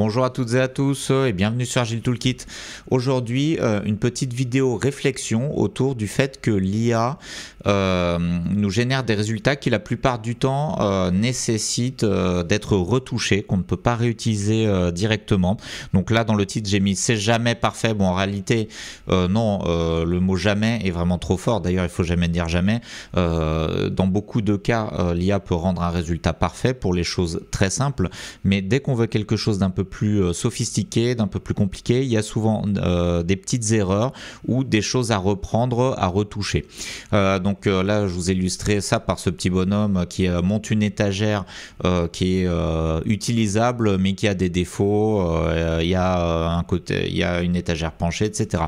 Bonjour à toutes et à tous et bienvenue sur Agile Toolkit. Aujourd'hui, une petite vidéo réflexion autour du fait que l'IA nous génère des résultats qui la plupart du temps nécessitent d'être retouchés, qu'on ne peut pas réutiliser directement. Donc là, dans le titre, j'ai mis « c'est jamais parfait ». Bon, en réalité, non, le mot « jamais » est vraiment trop fort. D'ailleurs, il faut jamais dire « jamais ». Dans beaucoup de cas, l'IA peut rendre un résultat parfait pour les choses très simples, mais dès qu'on veut quelque chose d'un peu plus sophistiqué, d'un peu plus compliqué, il y a souvent des petites erreurs ou des choses à reprendre, à retoucher. Donc là, je vous ai illustré ça par ce petit bonhomme qui monte une étagère qui est utilisable, mais qui a des défauts. Il y a un côté, il y a une étagère penchée, etc.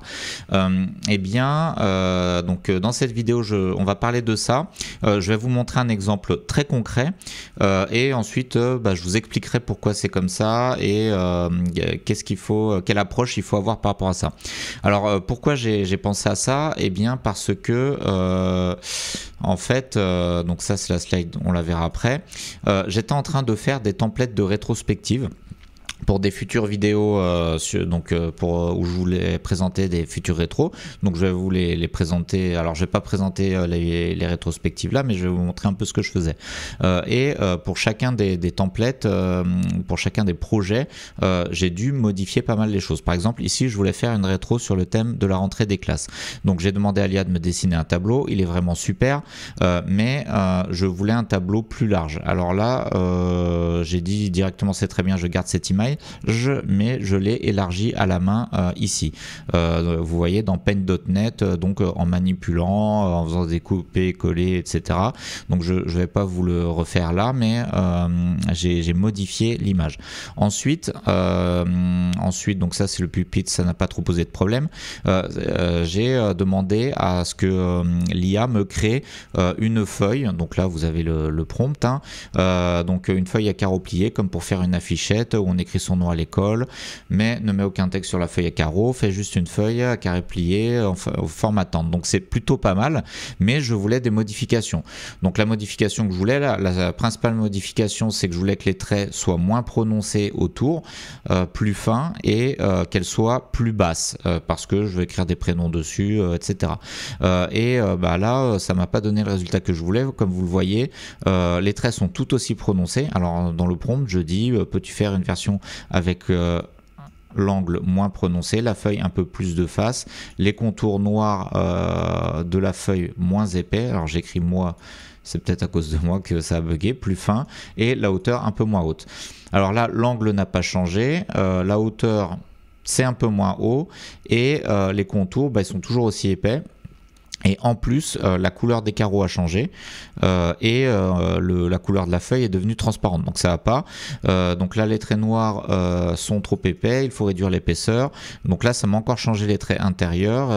Eh bien, donc dans cette vidéo, on va parler de ça. Je vais vous montrer un exemple très concret et ensuite, je vous expliquerai pourquoi c'est comme ça et qu'est-ce qu'il faut, quelle approche il faut avoir par rapport à ça. Alors pourquoi j'ai pensé à ça? Eh bien parce que en fait, donc ça c'est la slide, on la verra après, j'étais en train de faire des templates de rétrospective pour des futures vidéos où je voulais présenter des futurs rétros. Donc je vais vous les présenter. Alors je vais pas présenter les rétrospectives là, mais je vais vous montrer un peu ce que je faisais. Pour chacun des templates, pour chacun des projets, j'ai dû modifier pas mal les choses. Par exemple, ici je voulais faire une rétro sur le thème de la rentrée des classes. Donc j'ai demandé à l'IA de me dessiner un tableau. Il est vraiment super, mais je voulais un tableau plus large. Alors là, j'ai dit directement c'est très bien, je garde cette image. Mais je l'ai élargi à la main ici. Vous voyez dans Paint.net, donc en manipulant, en faisant des copier, coller, etc. Donc je ne vais pas vous le refaire là, mais j'ai modifié l'image. Ensuite, donc ça c'est le pupitre, ça n'a pas trop posé de problème. J'ai demandé à ce que l'IA me crée une feuille. Donc là vous avez le prompt, hein. Donc une feuille à carreaux pliés comme pour faire une affichette où on écrit son nom à l'école, mais ne met aucun texte sur la feuille à carreaux, fait juste une feuille à carrés pliés au formatant. Donc c'est plutôt pas mal, mais je voulais des modifications. Donc la modification que je voulais, la principale modification, c'est que je voulais que les traits soient moins prononcés autour, plus fins et qu'elles soient plus basses, parce que je veux écrire des prénoms dessus, etc. Là, ça m'a pas donné le résultat que je voulais. Comme vous le voyez, les traits sont tout aussi prononcés. Alors dans le prompt, je dis, peux-tu faire une version avec l'angle moins prononcé, la feuille un peu plus de face, les contours noirs de la feuille moins épais, alors j'écris moi, c'est peut-être à cause de moi que ça a bugué, plus fin, et la hauteur un peu moins haute. Alors là, l'angle n'a pas changé, la hauteur c'est un peu moins haut, et les contours ils sont toujours aussi épais. Et en plus, la couleur des carreaux a changé et la couleur de la feuille est devenue transparente. Donc ça va pas. Donc là, les traits noirs sont trop épais. Il faut réduire l'épaisseur. Donc là, ça m'a encore changé les traits intérieurs.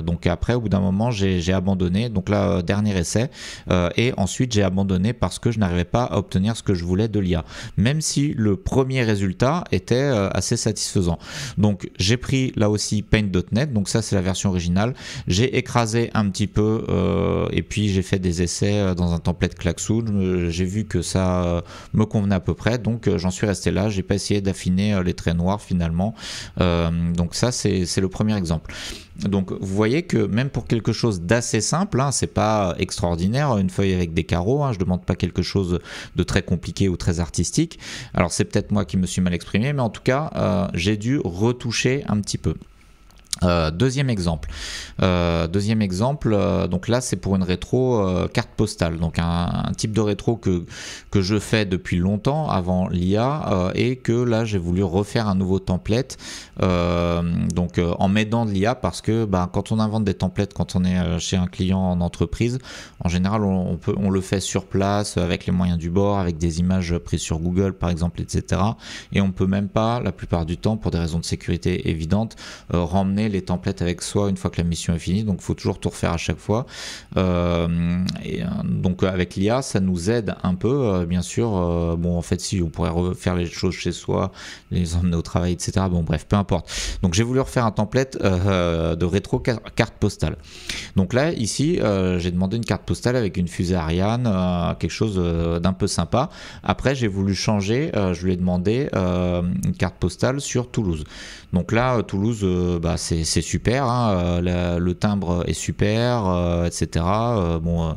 Donc après, au bout d'un moment, j'ai abandonné. Donc là, dernier essai. Et ensuite, j'ai abandonné parce que je n'arrivais pas à obtenir ce que je voulais de l'IA. Même si le premier résultat était assez satisfaisant. Donc j'ai pris là aussi Paint.net. Donc ça, c'est la version originale. J'ai écrasé un petit peu et puis j'ai fait des essais dans un template Klaxoon. J'ai vu que ça me convenait à peu près, donc j'en suis resté là. J'ai pas essayé d'affiner les traits noirs finalement. Donc ça c'est le premier exemple. Donc vous voyez que même pour quelque chose d'assez simple, hein, c'est pas extraordinaire, une feuille avec des carreaux, hein, je demande pas quelque chose de très compliqué ou très artistique. Alors c'est peut-être moi qui me suis mal exprimé, mais en tout cas j'ai dû retoucher un petit peu. Deuxième exemple, donc là c'est pour une rétro carte postale, donc un type de rétro que je fais depuis longtemps avant l'IA et que là j'ai voulu refaire un nouveau template en m'aidant de l'IA parce que quand on invente des templates, quand on est chez un client en entreprise, en général on le fait sur place avec les moyens du bord, avec des images prises sur Google par exemple, etc. Et on peut même pas la plupart du temps, pour des raisons de sécurité évidentes, ramener les templates avec soi une fois que la mission est finie, donc il faut toujours tout refaire à chaque fois. Donc avec l'IA, ça nous aide un peu, bien sûr. Bon, en fait, si on pourrait refaire les choses chez soi, les emmener au travail, etc. Bon, bref, peu importe. Donc j'ai voulu refaire un template de rétro carte postale. Donc là, ici, j'ai demandé une carte postale avec une fusée Ariane, quelque chose d'un peu sympa. Après, j'ai voulu changer, je lui ai demandé une carte postale sur Toulouse. Donc là, Toulouse, bah, c'est super, hein, le timbre est super, etc. Bon,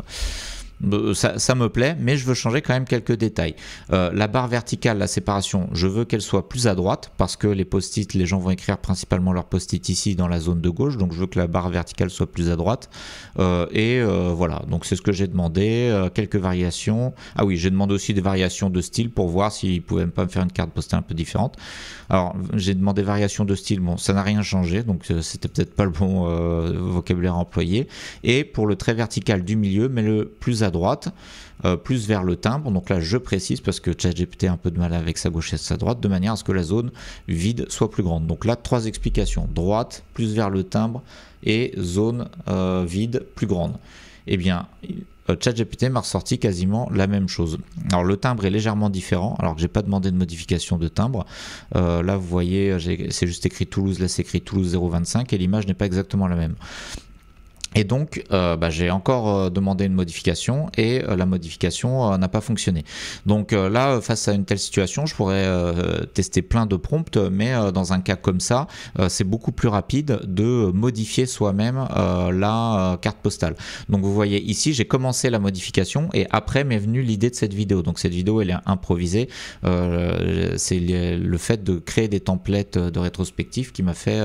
ça me plaît, mais je veux changer quand même quelques détails. La barre verticale, la séparation, je veux qu'elle soit plus à droite parce que les post-it, les gens vont écrire principalement leurs post-it ici dans la zone de gauche, donc je veux que la barre verticale soit plus à droite. Voilà, donc c'est ce que j'ai demandé, quelques variations. Ah oui, j'ai demandé aussi des variations de style pour voir s'ils pouvaient pas me faire une carte postale un peu différente. Alors j'ai demandé variation de style, bon ça n'a rien changé, donc c'était peut-être pas le bon vocabulaire employé. Et pour le trait vertical du milieu, mais le plus à droite, plus vers le timbre. Donc là je précise parce que ChatGPT a un peu de mal avec sa gauche et sa droite, de manière à ce que la zone vide soit plus grande. Donc là 3 explications, droite, plus vers le timbre et zone vide plus grande. Eh bien ChatGPT m'a ressorti quasiment la même chose. Alors le timbre est légèrement différent, alors que j'ai pas demandé de modification de timbre. Là vous voyez, c'est juste écrit Toulouse, là c'est écrit Toulouse 025 et l'image n'est pas exactement la même. Et donc, j'ai encore demandé une modification et la modification n'a pas fonctionné. Donc là, face à une telle situation, je pourrais tester plein de prompts, mais dans un cas comme ça, c'est beaucoup plus rapide de modifier soi-même la carte postale. Donc vous voyez ici, j'ai commencé la modification et après m'est venue l'idée de cette vidéo. Donc cette vidéo, elle est improvisée. C'est le fait de créer des templates de rétrospective qui m'a fait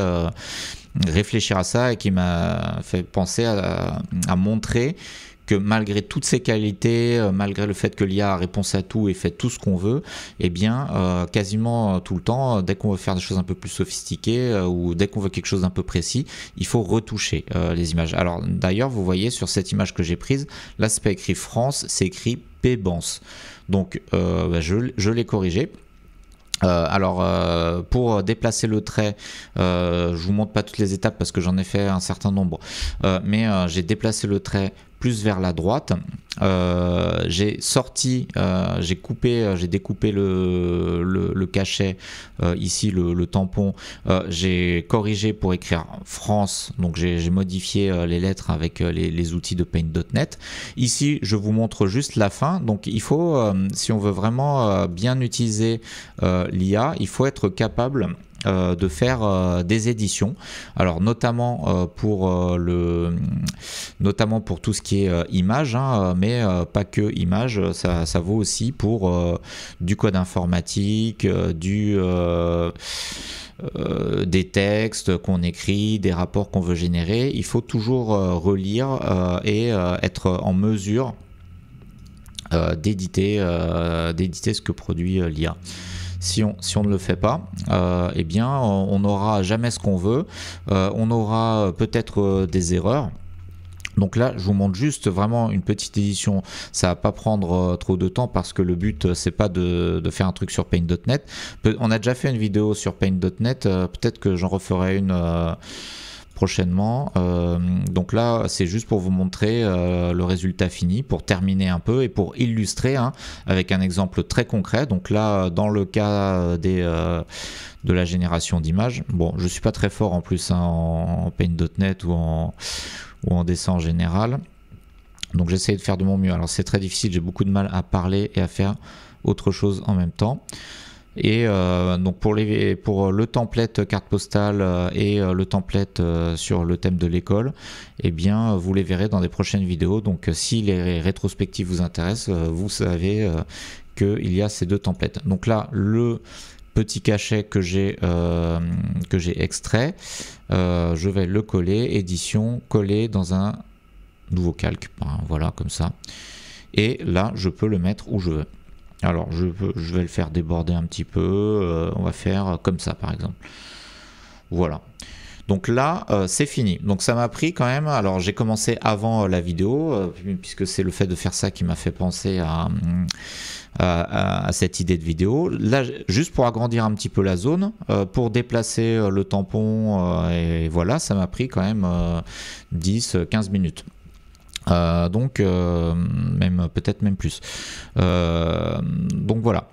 réfléchir à ça et qui m'a fait penser à montrer que malgré toutes ces qualités, malgré le fait que l'IA a réponse à tout et fait tout ce qu'on veut, eh bien quasiment tout le temps, dès qu'on veut faire des choses un peu plus sophistiquées ou dès qu'on veut quelque chose d'un peu précis, il faut retoucher les images. Alors d'ailleurs, vous voyez sur cette image que j'ai prise, là c'est pas écrit France, c'est écrit Pébance. Donc je l'ai corrigé. Pour déplacer le trait, je vous montre pas toutes les étapes parce que j'en ai fait un certain nombre, mais j'ai déplacé le trait plus vers la droite. J'ai sorti, j'ai découpé le cachet, ici le tampon, j'ai corrigé pour écrire France, donc j'ai modifié les lettres avec les outils de Paint.net. Ici je vous montre juste la fin, donc il faut, si on veut vraiment bien utiliser l'IA, il faut être capable de faire des éditions, alors notamment pour tout ce qui est image, hein, mais pas que image, ça vaut aussi pour du code informatique, des textes qu'on écrit, des rapports qu'on veut générer. Il faut toujours relire et être en mesure d'éditer ce que produit l'IA. Si on ne le fait pas, eh bien on n'aura jamais ce qu'on veut, on aura peut-être des erreurs. Donc là, je vous montre juste vraiment une petite édition. Ça va pas prendre trop de temps parce que le but, c'est pas de faire un truc sur Paint.net. On a déjà fait une vidéo sur Paint.net, peut-être que j'en referai une prochainement. Donc là, c'est juste pour vous montrer le résultat fini, pour terminer un peu et pour illustrer avec un exemple très concret. Donc là, dans le cas de la génération d'images, bon, je suis pas très fort en plus en Paint.net ou en dessin en général, donc j'essaie de faire de mon mieux. Alors c'est très difficile, j'ai beaucoup de mal à parler et à faire autre chose en même temps. Et donc pour le template carte postale et le template sur le thème de l'école, eh bien vous les verrez dans des prochaines vidéos. Donc si les rétrospectives vous intéressent, vous savez qu'il y a ces deux templates. Donc là, le petit cachet que j'ai extrait, je vais le coller, édition, coller dans un nouveau calque, voilà, comme ça, et là je peux le mettre où je veux. Alors je vais le faire déborder un petit peu, on va faire comme ça par exemple, voilà. Donc là, c'est fini. Donc ça m'a pris quand même, alors j'ai commencé avant la vidéo, puisque c'est le fait de faire ça qui m'a fait penser à cette idée de vidéo. Là, juste pour agrandir un petit peu la zone, pour déplacer le tampon, et voilà, ça m'a pris quand même 10-15 minutes. Donc même peut-être même plus. Donc voilà.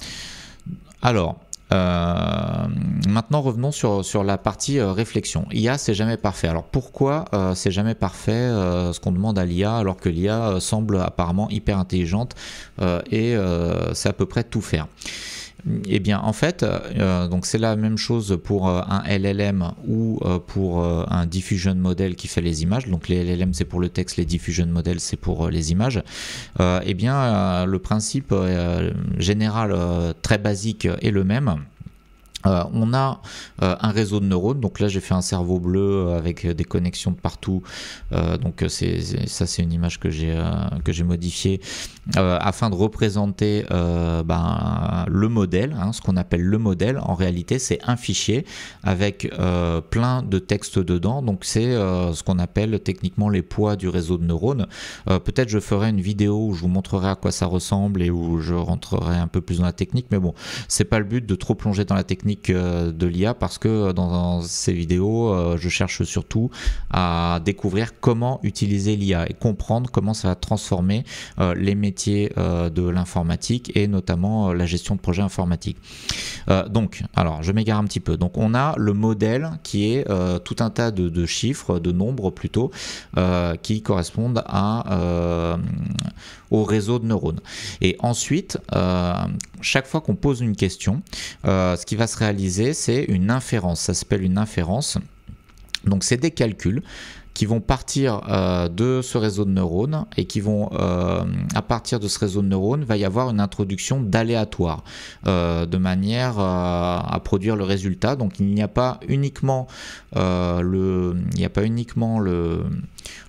Alors maintenant revenons sur la partie réflexion. IA, c'est jamais parfait. Alors pourquoi c'est jamais parfait ce qu'on demande à l'IA, alors que l'IA semble apparemment hyper intelligente et c'est à peu près tout faire? Eh bien en fait, donc c'est la même chose pour un LLM ou pour un diffusion model qui fait les images. Donc les LLM c'est pour le texte, les diffusion models c'est pour les images. Eh bien le principe général très basique est le même. On a un réseau de neurones, donc là j'ai fait un cerveau bleu avec des connexions de partout, donc ça c'est une image que j'ai modifiée afin de représenter le modèle, hein, ce qu'on appelle le modèle. En réalité c'est un fichier avec plein de textes dedans, donc c'est ce qu'on appelle techniquement les poids du réseau de neurones. Peut-être je ferai une vidéo où je vous montrerai à quoi ça ressemble et où je rentrerai un peu plus dans la technique, mais bon, c'est pas le but de trop plonger dans la technique de l'IA, parce que dans ces vidéos je cherche surtout à découvrir comment utiliser l'IA et comprendre comment ça va transformer les métiers de l'informatique et notamment la gestion de projets informatiques. Donc alors je m'égare un petit peu. Donc on a le modèle qui est tout un tas de chiffres, de nombres plutôt, qui correspondent au réseau de neurones. Et ensuite, chaque fois qu'on pose une question, ce qui va se réaliser, c'est une inférence. Ça s'appelle une inférence. Donc c'est des calculs qui vont partir de ce réseau de neurones et qui vont, à partir de ce réseau de neurones, va y avoir une introduction d'aléatoire de manière à produire le résultat. Donc il n'y a pas uniquement le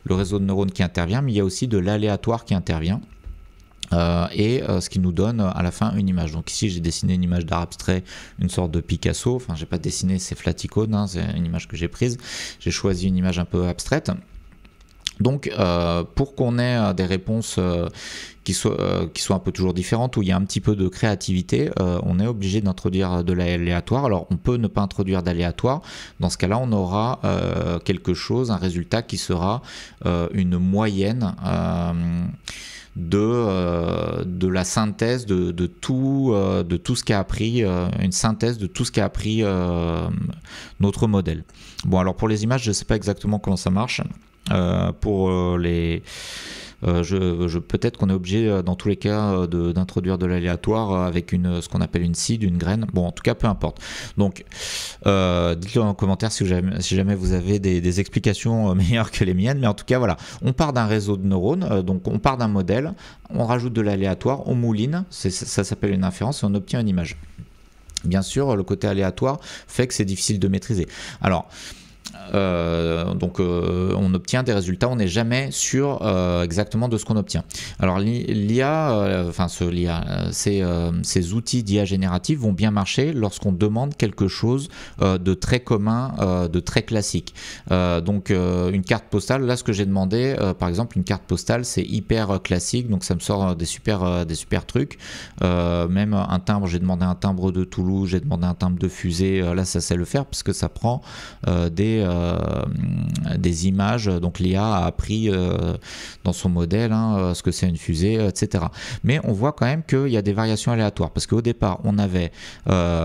réseau de neurones qui intervient, mais il y a aussi de l'aléatoire qui intervient. Ce qui nous donne à la fin une image. Donc ici j'ai dessiné une image d'art abstrait, une sorte de Picasso. Enfin j'ai pas dessiné, c'est Flaticone, hein, c'est une image que j'ai prise. J'ai choisi une image un peu abstraite. Donc pour qu'on ait des réponses qui soient un peu toujours différentes, où il y a un petit peu de créativité, on est obligé d'introduire de l'aléatoire. Alors on peut ne pas introduire d'aléatoire. Dans ce cas-là, on aura quelque chose, un résultat qui sera une moyenne de la synthèse de tout ce qu'a appris, une synthèse de tout ce qu'a appris notre modèle. Bon, alors pour les images, je ne sais pas exactement comment ça marche. Pour les... peut-être qu'on est obligé dans tous les cas d'introduire de l'aléatoire avec ce qu'on appelle une seed, une graine. Bon, en tout cas, peu importe. Donc, dites-le en commentaire si jamais vous avez des explications meilleures que les miennes. Mais en tout cas, voilà, on part d'un réseau de neurones, donc on part d'un modèle, on rajoute de l'aléatoire, on mouline, ça s'appelle une inférence et on obtient une image. Bien sûr, le côté aléatoire fait que c'est difficile de maîtriser. Alors, on obtient des résultats, on n'est jamais sûr exactement de ce qu'on obtient. Alors l'IA, ces outils d'IA générative vont bien marcher lorsqu'on demande quelque chose de très commun, de très classique. Une carte postale, là ce que j'ai demandé, par exemple une carte postale, c'est hyper classique, donc ça me sort des super trucs. Même un timbre, j'ai demandé un timbre de Toulouse, j'ai demandé un timbre de fusée, là ça sait le faire parce que ça prend des images, donc l'IA a appris dans son modèle ce que c'est une fusée, etc. Mais on voit quand même qu'il y a des variations aléatoires, parce qu'au départ on avait,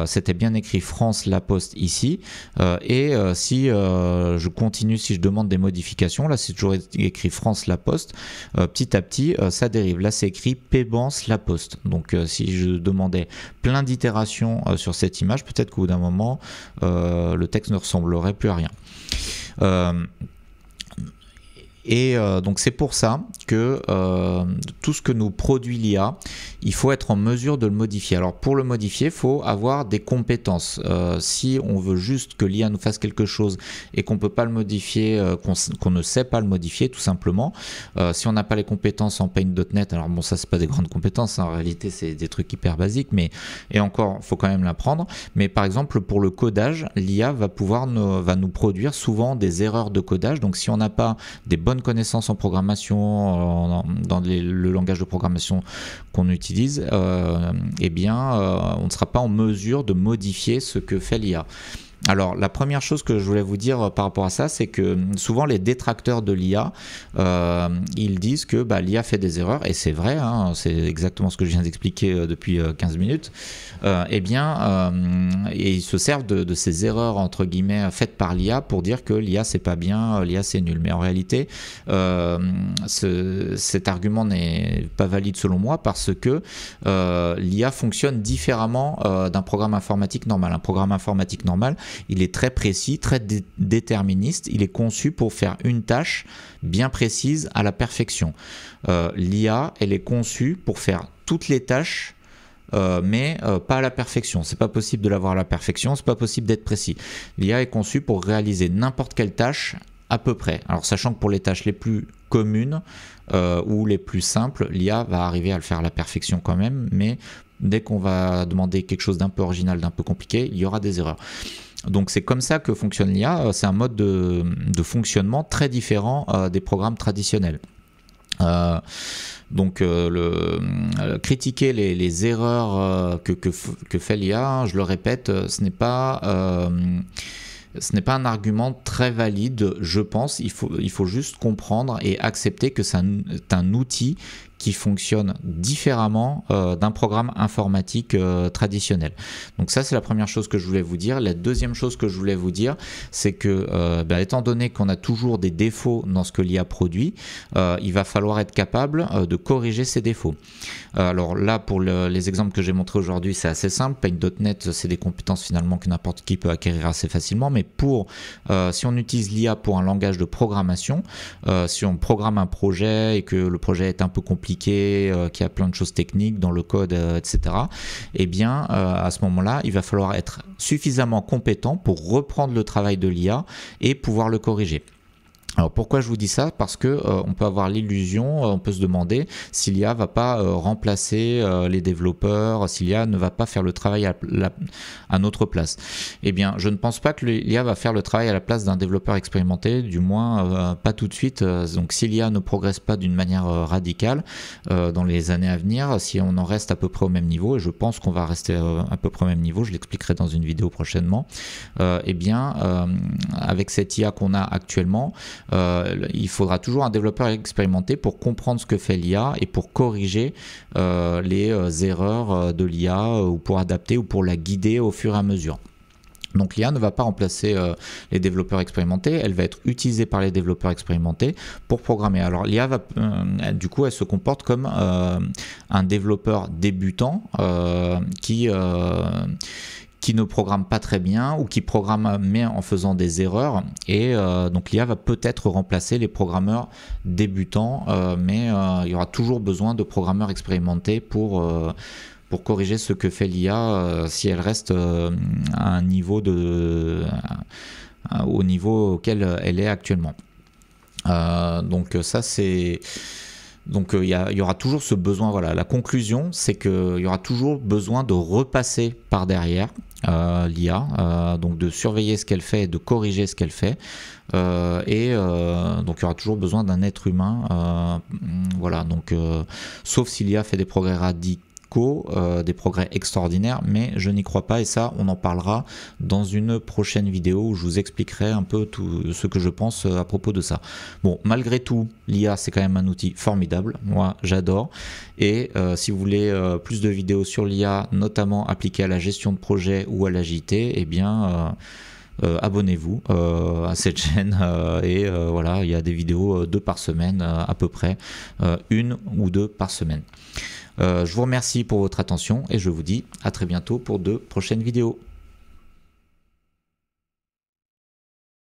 c'était bien écrit France La Poste ici, si je continue, si je demande des modifications, là c'est toujours écrit France La Poste, petit à petit ça dérive, là c'est écrit Pébance La Poste. Donc si je demandais plein d'itérations sur cette image, peut-être qu'au bout d'un moment le texte ne ressemblerait plus à rien. Et donc c'est pour ça que tout ce que nous produit l'IA, il faut être en mesure de le modifier. Alors pour le modifier, il faut avoir des compétences. Si on veut juste que l'IA nous fasse quelque chose et qu'on ne peut pas le modifier, qu'on ne sait pas le modifier tout simplement, si on n'a pas les compétences en Paint.NET, alors bon ça c'est pas des grandes compétences, hein, en réalité c'est des trucs hyper basiques, mais et encore il faut quand même l'apprendre. Mais par exemple pour le codage, l'IA va nous produire souvent des erreurs de codage. Donc si on n'a pas des bonnes connaissances en programmation, dans le langage de programmation qu'on utilise, eh bien, on ne sera pas en mesure de modifier ce que fait l'IA. Alors la première chose que je voulais vous dire par rapport à ça, c'est que souvent les détracteurs de l'IA, ils disent que l'IA fait des erreurs, et c'est vrai, hein, c'est exactement ce que je viens d'expliquer depuis 15 minutes, et ils se servent de ces erreurs entre guillemets faites par l'IA pour dire que l'IA c'est pas bien, l'IA c'est nul. Mais en réalité, cet argument n'est pas valide selon moi, parce que l'IA fonctionne différemment d'un programme informatique normal. Un programme informatique normal, il est très précis, très déterministe, il est conçu pour faire une tâche bien précise à la perfection. L'IA, elle est conçue pour faire toutes les tâches, mais pas à la perfection. C'est pas possible de l'avoir à la perfection, c'est pas possible d'être précis. L'IA est conçue pour réaliser n'importe quelle tâche à peu près. Alors sachant que pour les tâches les plus communes ou les plus simples, l'IA va arriver à le faire à la perfection quand même, mais dès qu'on va demander quelque chose d'un peu original, d'un peu compliqué, il y aura des erreurs. Donc c'est comme ça que fonctionne l'IA, c'est un mode de fonctionnement très différent des programmes traditionnels. Critiquer les erreurs que fait l'IA, je le répète, ce n'est pas un argument très valide, je pense. Il faut juste comprendre et accepter que c'est un outil qui fonctionne différemment d'un programme informatique traditionnel. Donc ça, c'est la première chose que je voulais vous dire. La deuxième chose que je voulais vous dire, c'est que étant donné qu'on a toujours des défauts dans ce que l'IA produit, il va falloir être capable de corriger ces défauts. Alors là, pour les exemples que j'ai montrés aujourd'hui, c'est assez simple. Paint.NET, c'est des compétences finalement que n'importe qui peut acquérir assez facilement, mais si on utilise l'IA pour un langage de programmation, si on programme un projet et que le projet est un peu compliqué, qu'il y a plein de choses techniques dans le code, etc., eh bien, à ce moment-là, il va falloir être suffisamment compétent pour reprendre le travail de l'IA et pouvoir le corriger. Alors pourquoi je vous dis ça? Parce que on peut avoir l'illusion, on peut se demander si l'IA va pas remplacer les développeurs, si l'IA ne va pas faire le travail à notre place. Eh bien, je ne pense pas que l'IA va faire le travail à la place d'un développeur expérimenté, du moins pas tout de suite. Donc si l'IA ne progresse pas d'une manière radicale dans les années à venir, si on en reste à peu près au même niveau, et je pense qu'on va rester à peu près au même niveau, je l'expliquerai dans une vidéo prochainement, eh bien, avec cette IA qu'on a actuellement, il faudra toujours un développeur expérimenté pour comprendre ce que fait l'IA et pour corriger les erreurs de l'IA ou pour adapter ou pour la guider au fur et à mesure. Donc l'IA ne va pas remplacer les développeurs expérimentés, elle va être utilisée par les développeurs expérimentés pour programmer. Alors l'IA va, du coup, elle se comporte comme un développeur débutant qui ne programme pas très bien ou qui programme mais en faisant des erreurs, et donc l'IA va peut-être remplacer les programmeurs débutants, mais il y aura toujours besoin de programmeurs expérimentés pour corriger ce que fait l'IA si elle reste à un niveau au niveau auquel elle est actuellement. Donc ça c'est... Donc il y aura toujours ce besoin, voilà, la conclusion c'est qu'il y aura toujours besoin de repasser par derrière l'IA, donc de surveiller ce qu'elle fait et de corriger ce qu'elle fait, donc il y aura toujours besoin d'un être humain, voilà, donc sauf si l'IA fait des progrès radicaux, des progrès extraordinaires, mais je n'y crois pas, et ça on en parlera dans une prochaine vidéo où je vous expliquerai un peu tout ce que je pense à propos de ça. Bon, malgré tout, l'IA c'est quand même un outil formidable, moi j'adore, et si vous voulez plus de vidéos sur l'IA, notamment appliquées à la gestion de projet ou à l'agilité, eh bien abonnez-vous à cette chaîne, et voilà, il y a des vidéos 2 par semaine à peu près, 1 ou 2 par semaine. Je vous remercie pour votre attention et je vous dis à très bientôt pour de prochaines vidéos.